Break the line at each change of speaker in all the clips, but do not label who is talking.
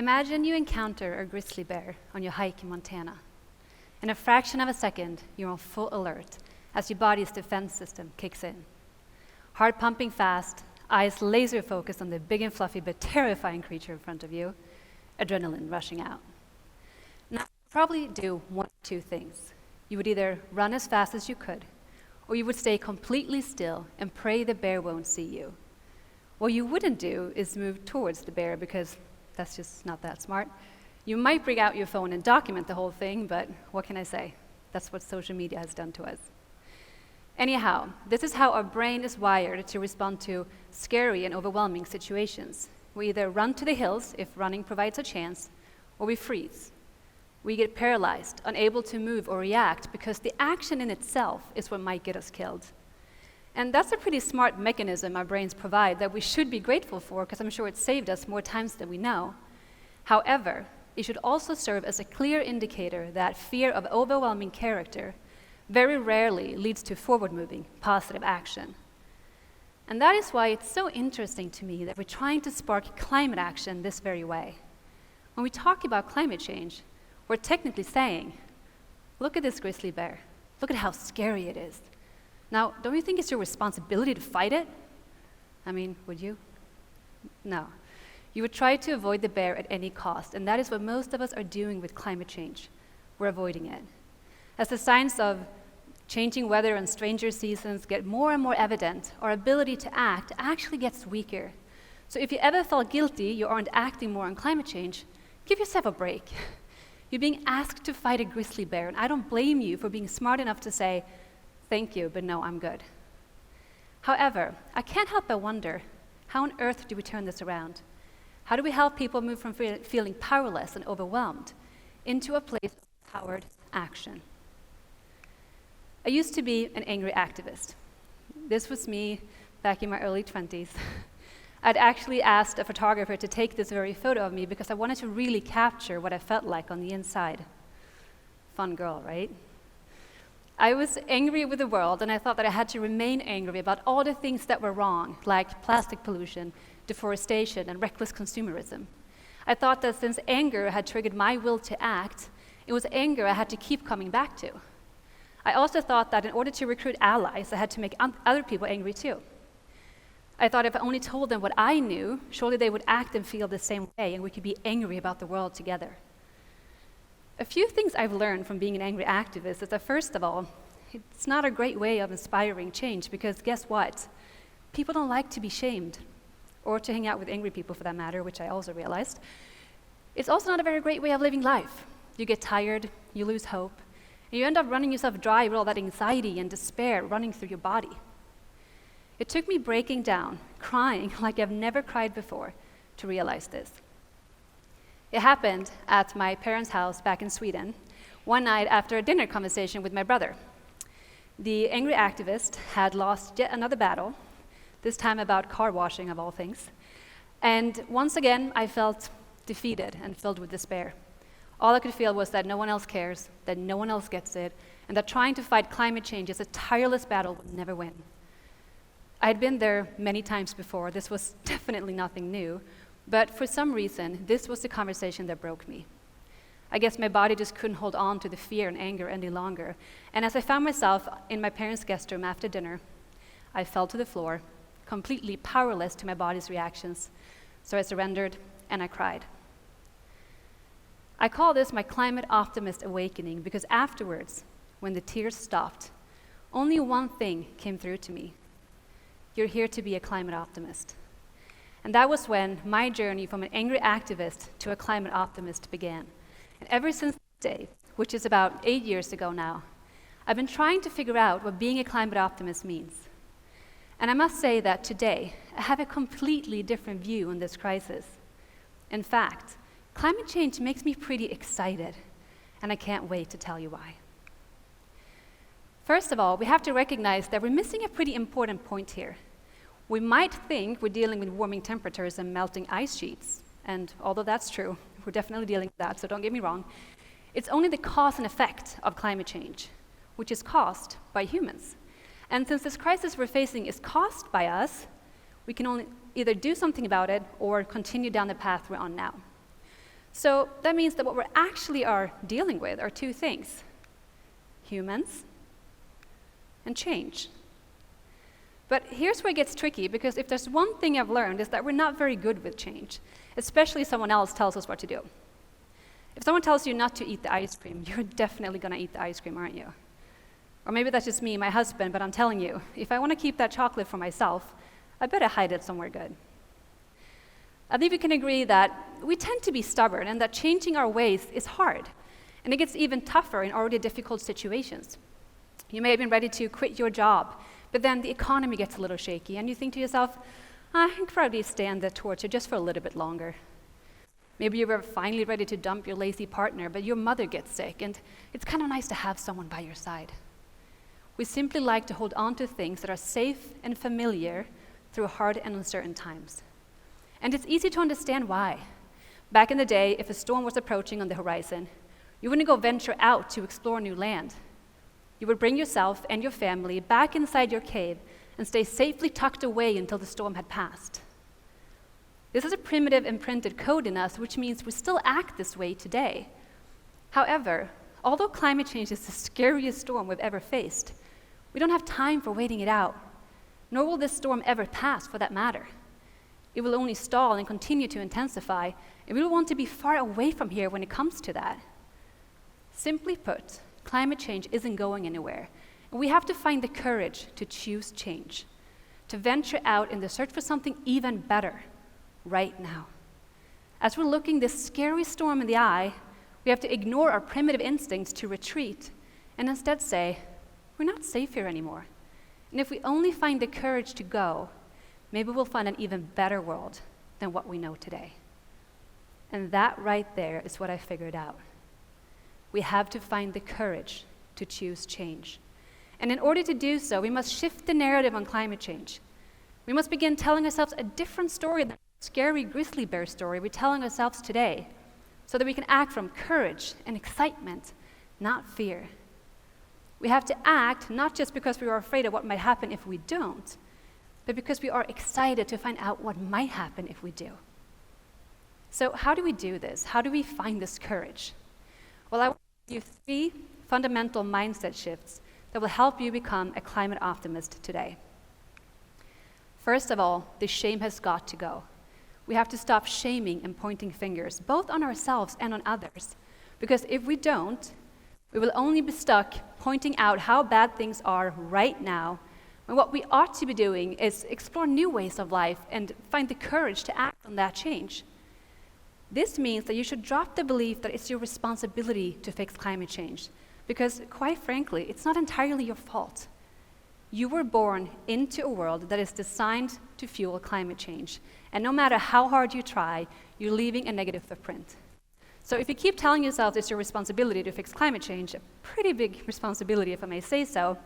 Imagine you encounter a grizzly bear on your hike in Montana. In a fraction of a second, you're on full alert as your body's defense system kicks in. Heart pumping fast, eyes laser focused on the big and fluffy but terrifying creature in front of you, adrenaline rushing out. Now, you'd probably do one of two things. You would either run as fast as you could, or you would stay completely still and pray the bear won't see you. What you wouldn't do is move towards the bear because that's just not that smart. You might bring out your phone and document the whole thing, but what can I say? That's what social media has done to us. Anyhow, this is how our brain is wired to respond to scary and overwhelming situations. We either run to the hills if running provides a chance, or we freeze. We get paralyzed, unable to move or react because the action in itself is what might get us killed. And that's a pretty smart mechanism our brains provide that we should be grateful for because I'm sure it saved us more times than we know. However, it should also serve as a clear indicator that fear of overwhelming character very rarely leads to forward-moving, positive action. And that is why it's so interesting to me that we're trying to spark climate action this very way. When we talk about climate change, we're technically saying, look at this grizzly bear. Look at how scary it is. Now, don't you think it's your responsibility to fight it? I mean, would you? No. You would try to avoid the bear at any cost, and that is what most of us are doing with climate change. We're avoiding it. As the signs of changing weather and stranger seasons get more and more evident, our ability to act actually gets weaker. So if you ever felt guilty you aren't acting more on climate change, give yourself a break. You're being asked to fight a grizzly bear, and I don't blame you for being smart enough to say, thank you, but no, I'm good. However, I can't help but wonder, how on earth do we turn this around? How do we help people move from feeling powerless and overwhelmed into a place of empowered action? I used to be an angry activist. This was me back in my early 20s. I'd actually asked a photographer to take this very photo of me because I wanted to really capture what I felt like on the inside. Fun girl, right? I was angry with the world, and I thought that I had to remain angry about all the things that were wrong, like plastic pollution, deforestation, and reckless consumerism. I thought that since anger had triggered my will to act, it was anger I had to keep coming back to. I also thought that in order to recruit allies, I had to make other people angry too. I thought if I only told them what I knew, surely they would act and feel the same way, and we could be angry about the world together. A few things I've learned from being an angry activist is that, first of all, it's not a great way of inspiring change, because guess what? People don't like to be shamed, or to hang out with angry people for that matter, which I also realized. It's also not a very great way of living life. You get tired, you lose hope, and you end up running yourself dry with all that anxiety and despair running through your body. It took me breaking down, crying like I've never cried before, to realize this. It happened at my parents' house back in Sweden, one night after a dinner conversation with my brother. The angry activist had lost yet another battle, this time about car washing of all things. And once again, I felt defeated and filled with despair. All I could feel was that no one else cares, that no one else gets it, and that trying to fight climate change is a tireless battle we'll never win. I had been there many times before. This was definitely nothing new, but for some reason, this was the conversation that broke me. I guess my body just couldn't hold on to the fear and anger any longer. And as I found myself in my parents' guest room after dinner, I fell to the floor, completely powerless to my body's reactions. So I surrendered and I cried. I call this my climate optimist awakening because afterwards, when the tears stopped, only one thing came through to me. You're here to be a climate optimist. And that was when my journey from an angry activist to a climate optimist began. And ever since that day, which is about 8 years ago now, I've been trying to figure out what being a climate optimist means. And I must say that today, I have a completely different view on this crisis. In fact, climate change makes me pretty excited, and I can't wait to tell you why. First of all, we have to recognize that we're missing a pretty important point here. We might think we're dealing with warming temperatures and melting ice sheets, and although that's true, we're definitely dealing with that, so don't get me wrong, it's only the cause and effect of climate change, which is caused by humans. And since this crisis we're facing is caused by us, we can only either do something about it or continue down the path we're on now. So that means that what we actually are dealing with are two things: humans and change. But here's where it gets tricky, because if there's one thing I've learned is that we're not very good with change, especially if someone else tells us what to do. If someone tells you not to eat the ice cream, you're definitely going to eat the ice cream, aren't you? Or maybe that's just me, my husband, but I'm telling you, if I want to keep that chocolate for myself, I better hide it somewhere good. I think we can agree that we tend to be stubborn and that changing our ways is hard, and it gets even tougher in already difficult situations. You may have been ready to quit your job, but then the economy gets a little shaky, and you think to yourself, I can probably stand the torture just for a little bit longer. Maybe you were finally ready to dump your lazy partner, but your mother gets sick, and it's kind of nice to have someone by your side. We simply like to hold on to things that are safe and familiar through hard and uncertain times. And it's easy to understand why. Back in the day, if a storm was approaching on the horizon, you wouldn't go venture out to explore new land. You would bring yourself and your family back inside your cave and stay safely tucked away until the storm had passed. This is a primitive imprinted code in us, which means we still act this way today. However, although climate change is the scariest storm we've ever faced, we don't have time for waiting it out, nor will this storm ever pass for that matter. It will only stall and continue to intensify, and we will want to be far away from here when it comes to that. Simply put, climate change isn't going anywhere, and we have to find the courage to choose change, to venture out in the search for something even better right now. As we're looking this scary storm in the eye, we have to ignore our primitive instincts to retreat and instead say, we're not safe here anymore. And if we only find the courage to go, maybe we'll find an even better world than what we know today. And that right there is what I figured out. We have to find the courage to choose change. And in order to do so, we must shift the narrative on climate change. We must begin telling ourselves a different story than the scary grizzly bear story we're telling ourselves today, so that we can act from courage and excitement, not fear. We have to act not just because we are afraid of what might happen if we don't, but because we are excited to find out what might happen if we do. So how do we do this? How do we find this courage? Well, I want to give you 3 fundamental mindset shifts that will help you become a climate optimist today. First of all, the shame has got to go. We have to stop shaming and pointing fingers, both on ourselves and on others. Because if we don't, we will only be stuck pointing out how bad things are right now, when what we ought to be doing is explore new ways of life and find the courage to act on that change. This means that you should drop the belief that it's your responsibility to fix climate change, because quite frankly, it's not entirely your fault. You were born into a world that is designed to fuel climate change, and no matter how hard you try, you're leaving a negative footprint. So if you keep telling yourself it's your responsibility to fix climate change, a pretty big responsibility if I may say so,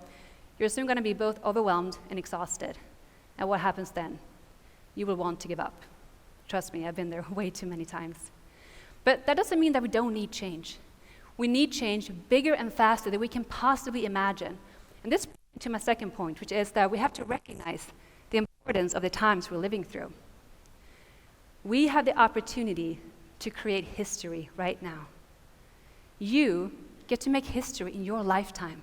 you're soon going to be both overwhelmed and exhausted. And what happens then? You will want to give up. Trust me, I've been there way too many times. But that doesn't mean that we don't need change. We need change bigger and faster than we can possibly imagine. And this brings me to my second point, which is that we have to recognize the importance of the times we're living through. We have the opportunity to create history right now. You get to make history in your lifetime.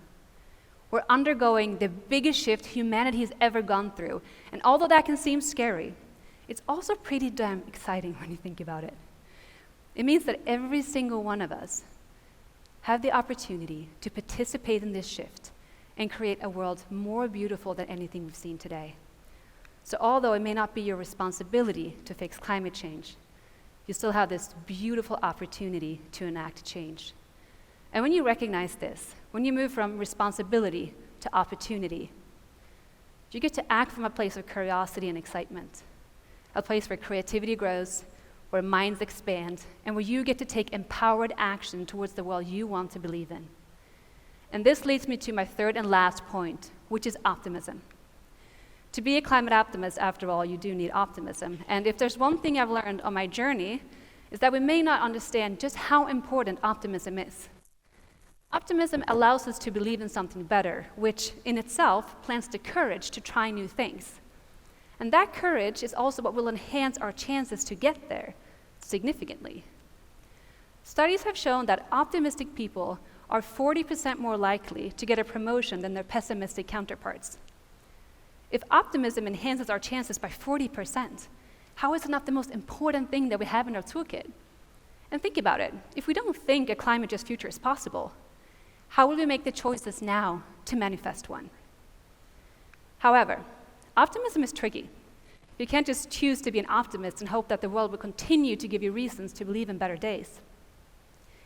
We're undergoing the biggest shift humanity has ever gone through. And although that can seem scary, it's also pretty damn exciting when you think about it. It means that every single one of us have the opportunity to participate in this shift and create a world more beautiful than anything we've seen today. So although it may not be your responsibility to fix climate change, you still have this beautiful opportunity to enact change. And when you recognize this, when you move from responsibility to opportunity, you get to act from a place of curiosity and excitement, a place where creativity grows, where minds expand, and where you get to take empowered action towards the world you want to believe in. And this leads me to my third and last point, which is optimism. To be a climate optimist, after all, you do need optimism. And if there's one thing I've learned on my journey, is that we may not understand just how important optimism is. Optimism allows us to believe in something better, which in itself plants the courage to try new things. And that courage is also what will enhance our chances to get there significantly. Studies have shown that optimistic people are 40% more likely to get a promotion than their pessimistic counterparts. If optimism enhances our chances by 40%, how is it not the most important thing that we have in our toolkit? And think about it. If we don't think a climate-just future is possible, how will we make the choices now to manifest one? However, optimism is tricky. You can't just choose to be an optimist and hope that the world will continue to give you reasons to believe in better days.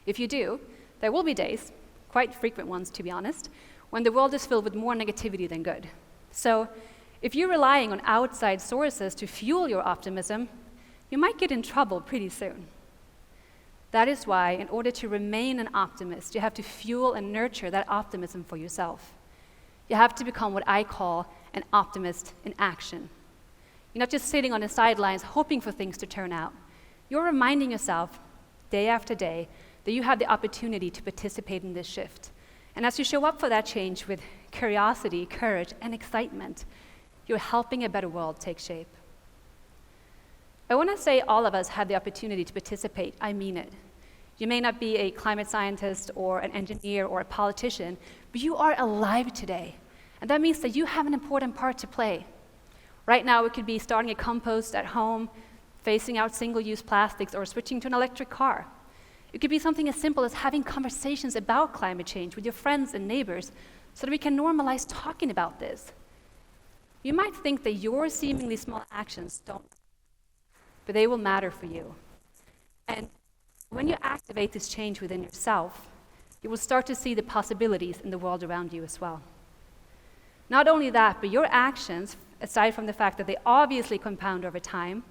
If you do, there will be days, quite frequent ones to be honest, when the world is filled with more negativity than good. So, if you're relying on outside sources to fuel your optimism, you might get in trouble pretty soon. That is why, in order to remain an optimist, you have to fuel and nurture that optimism for yourself. You have to become what I call an optimist in action. You're not just sitting on the sidelines hoping for things to turn out. You're reminding yourself, day after day, that you have the opportunity to participate in this shift. And as you show up for that change with curiosity, courage, and excitement, you're helping a better world take shape. I want to say all of us have the opportunity to participate. I mean it. You may not be a climate scientist or an engineer or a politician, but you are alive today. And that means that you have an important part to play. Right now, it could be starting a compost at home, phasing out single-use plastics, or switching to an electric car. It could be something as simple as having conversations about climate change with your friends and neighbors so that we can normalize talking about this. You might think that your seemingly small actions don't, but they will matter for you. And when you activate this change within yourself, you will start to see the possibilities in the world around you as well. Not only that, but your actions, aside from the fact that they obviously compound over time,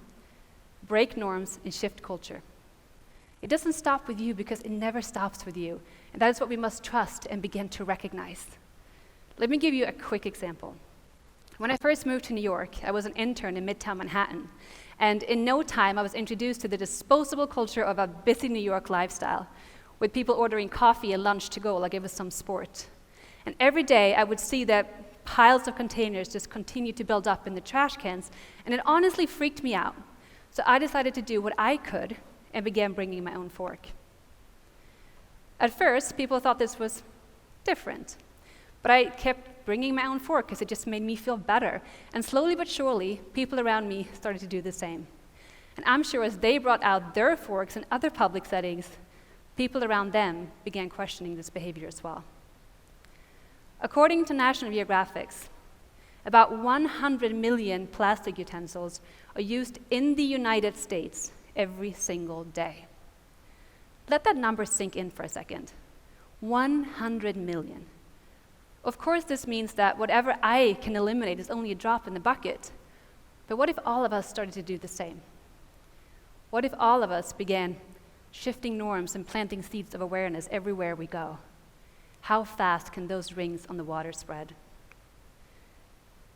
break norms and shift culture. It doesn't stop with you because it never stops with you. And that is what we must trust and begin to recognize. Let me give you a quick example. When I first moved to New York, I was an intern in Midtown Manhattan. And in no time, I was introduced to the disposable culture of a busy New York lifestyle, with people ordering coffee and lunch to go like it was some sport. And every day, I would see that piles of containers just continue to build up in the trash cans, and it honestly freaked me out. So I decided to do what I could and began bringing my own fork. At first, people thought this was different, but I kept bringing my own fork because it just made me feel better. And slowly but surely, people around me started to do the same. And I'm sure as they brought out their forks in other public settings, people around them began questioning this behavior as well. According to National Geographic, about 100 million plastic utensils are used in the United States every single day. Let that number sink in for a second. 100 million. Of course, this means that whatever I can eliminate is only a drop in the bucket. But what if all of us started to do the same? What if all of us began shifting norms and planting seeds of awareness everywhere we go? How fast can those rings on the water spread?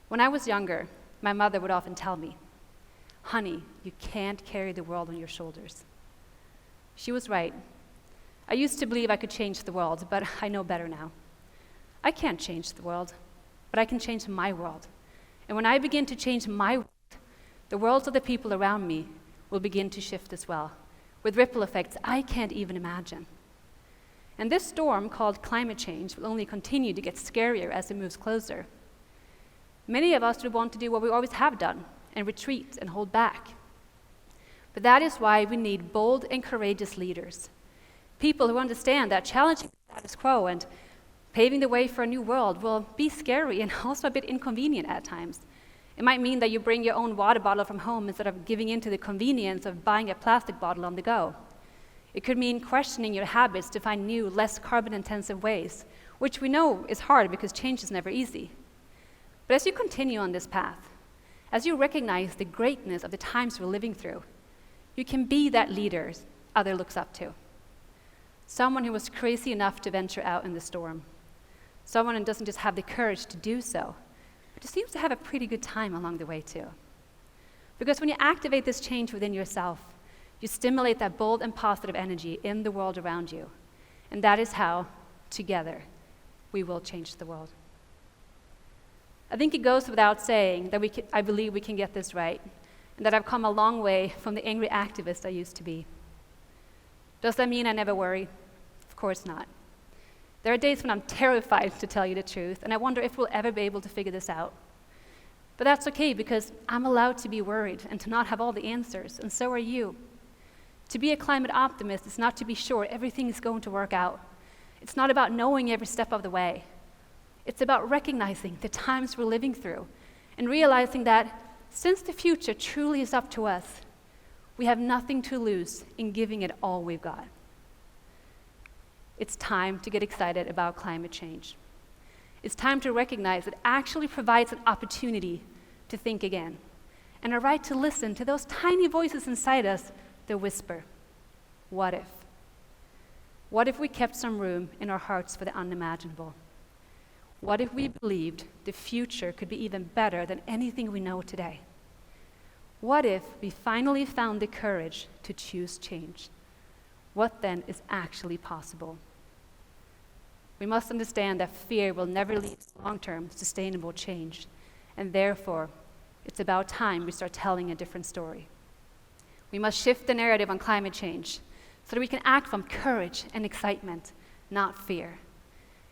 When I was younger, my mother would often tell me, "Honey, you can't carry the world on your shoulders." She was right. I used to believe I could change the world, but I know better now. I can't change the world, but I can change my world. And when I begin to change my world, the worlds of the people around me will begin to shift as well, with ripple effects I can't even imagine. And this storm called climate change will only continue to get scarier as it moves closer. Many of us would want to do what we always have done, and retreat and hold back. But that is why we need bold and courageous leaders. People who understand that challenging the status quo and paving the way for a new world will be scary and also a bit inconvenient at times. It might mean that you bring your own water bottle from home instead of giving in to the convenience of buying a plastic bottle on the go. It could mean questioning your habits to find new, less carbon-intensive ways, which we know is hard because change is never easy. But as you continue on this path, as you recognize the greatness of the times we're living through, you can be that leader others looks up to. Someone who was crazy enough to venture out in the storm. Someone who doesn't just have the courage to do so, but who seems to have a pretty good time along the way too. Because when you activate this change within yourself, you stimulate that bold and positive energy in the world around you. And that is how, together, we will change the world. I think it goes without saying that I believe we can get this right, and that I've come a long way from the angry activist I used to be. Does that mean I never worry? Of course not. There are days when I'm terrified, to tell you the truth, and I wonder if we'll ever be able to figure this out. But that's okay, because I'm allowed to be worried and to not have all the answers, and so are you. To be a climate optimist is not to be sure everything is going to work out. It's not about knowing every step of the way. It's about recognizing the times we're living through and realizing that since the future truly is up to us, we have nothing to lose in giving it all we've got. It's time to get excited about climate change. It's time to recognize it actually provides an opportunity to think again, and a right to listen to those tiny voices inside us that whisper, what if? What if we kept some room in our hearts for the unimaginable? What if we believed the future could be even better than anything we know today? What if we finally found the courage to choose change? What then is actually possible? We must understand that fear will never lead to long-term sustainable change, and therefore, it's about time we start telling a different story. We must shift the narrative on climate change so that we can act from courage and excitement, not fear.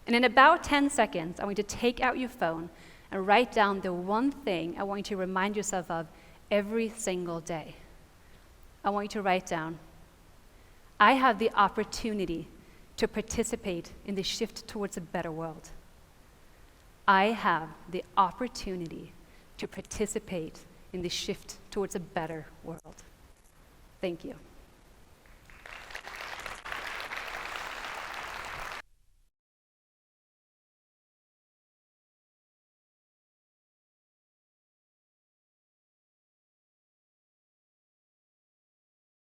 And in about 10 seconds, I want you to take out your phone and write down the one thing I want you to remind yourself of every single day. I want you to write down, I have the opportunity to participate in the shift towards a better world. I have the opportunity to participate in the shift towards a better world. Thank you.